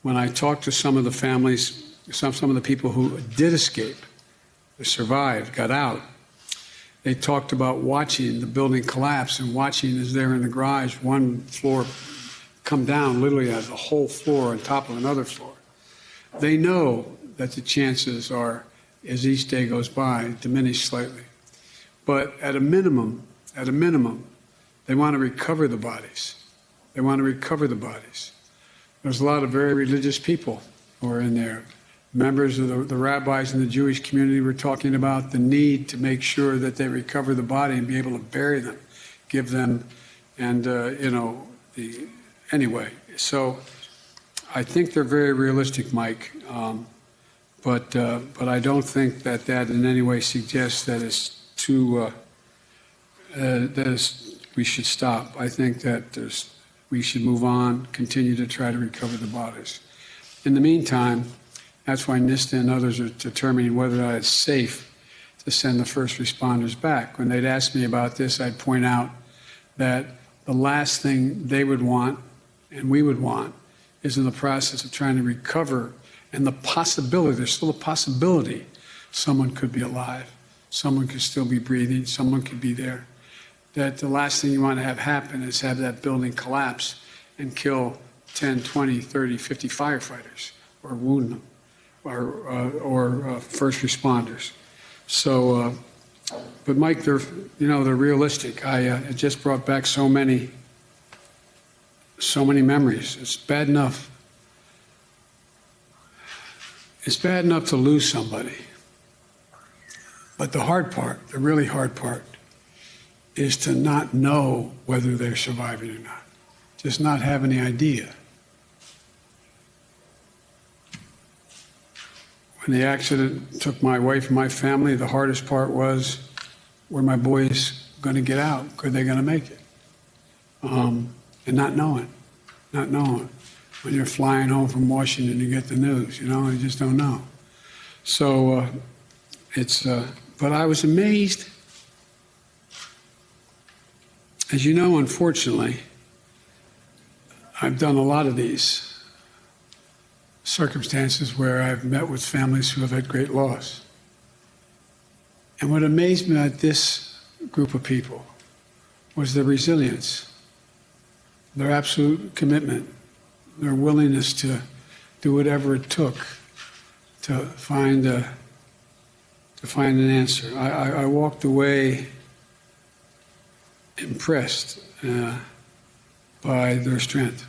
when I talked to some of the families, some of the people who did escape, who survived, got out, they talked about watching the building collapse and watching as they're in the garage, one floor come down literally as a whole floor on top of another floor. They know that the chances are, as each day goes by, diminish slightly. But at a minimum, they want to recover the bodies. They want to recover the bodies. There's a lot of very religious people who are in there. Members of the rabbis in the Jewish community were talking about the need to make sure that they recover the body and be able to bury them, give them, and, anyway. So I think they're very realistic, Mike, but I don't think that in any way suggests that it's too, we should stop. I think that we should move on, continue to try to recover the bodies. In the meantime, that's why NISTA and others are determining whether or not it's safe to send the first responders back. When they'd ask me about this, I'd point out that the last thing they would want and we would want is in the process of trying to recover and the possibility, there's still a possibility someone could be alive, someone could still be breathing, someone could be there. That the last thing you want to have happen is have that building collapse and kill 10, 20, 30, 50 firefighters or wound them or first responders. So, but Mike, they're realistic. It just brought back so many memories. It's bad enough. It's bad enough to lose somebody. But the hard part, the really hard part, is to not know whether they're surviving or not. Just not have any idea. When the accident took my wife and my family, the hardest part was, were my boys going to get out? Are they going to make it? And not knowing. When you're flying home from Washington, you get the news, you just don't know. So but I was amazed. As you know, unfortunately, I've done a lot of these circumstances where I've met with families who have had great loss. And what amazed me at this group of people was their resilience, their absolute commitment, their willingness to do whatever it took to find an answer. I walked away impressed by their strength.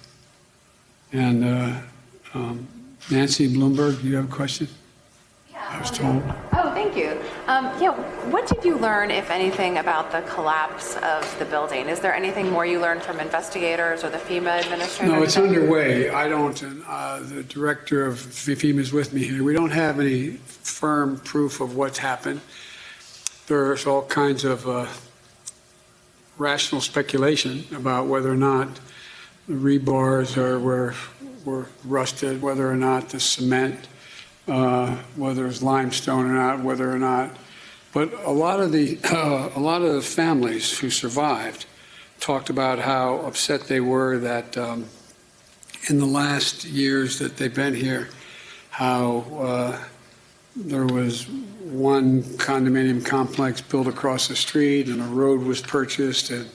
And Nancy Bloomberg, do you have a question? Yeah. I was told. Oh, thank you. What did you learn, if anything, about the collapse of the building? Is there anything more you learned from investigators or the FEMA administrator? No, it's underway. I don't, the director of FEMA is with me here. We don't have any firm proof of what's happened. There's all kinds of rational speculation about whether or not the rebars were rusted, whether or not the cement, whether it's limestone or not, whether or not. But a lot of the families who survived talked about how upset they were that in the last years that they've been here, how there was one condominium complex built across the street and a road was purchased, and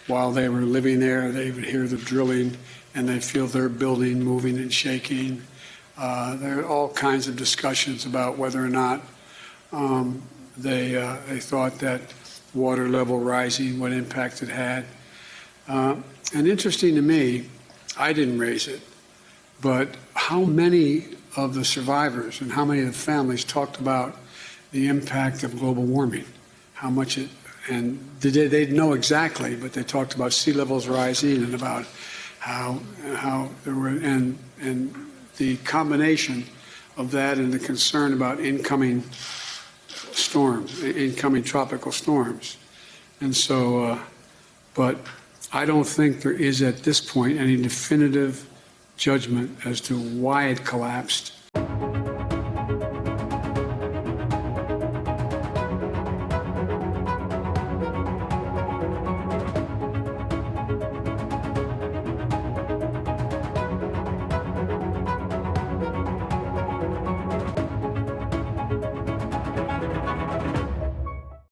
while they were living there, they would hear the drilling and they feel their building moving and shaking. There are all kinds of discussions about whether or not they thought that water level rising, what impact it had. And interesting to me, I didn't raise it, but how many of the survivors and how many of the families talked about the impact of global warming, how much it, and they didn't know exactly, but they talked about sea levels rising and about how there were, and the combination of that and the concern about incoming storms, incoming tropical storms. And so, but I don't think there is at this point any definitive judgment as to why it collapsed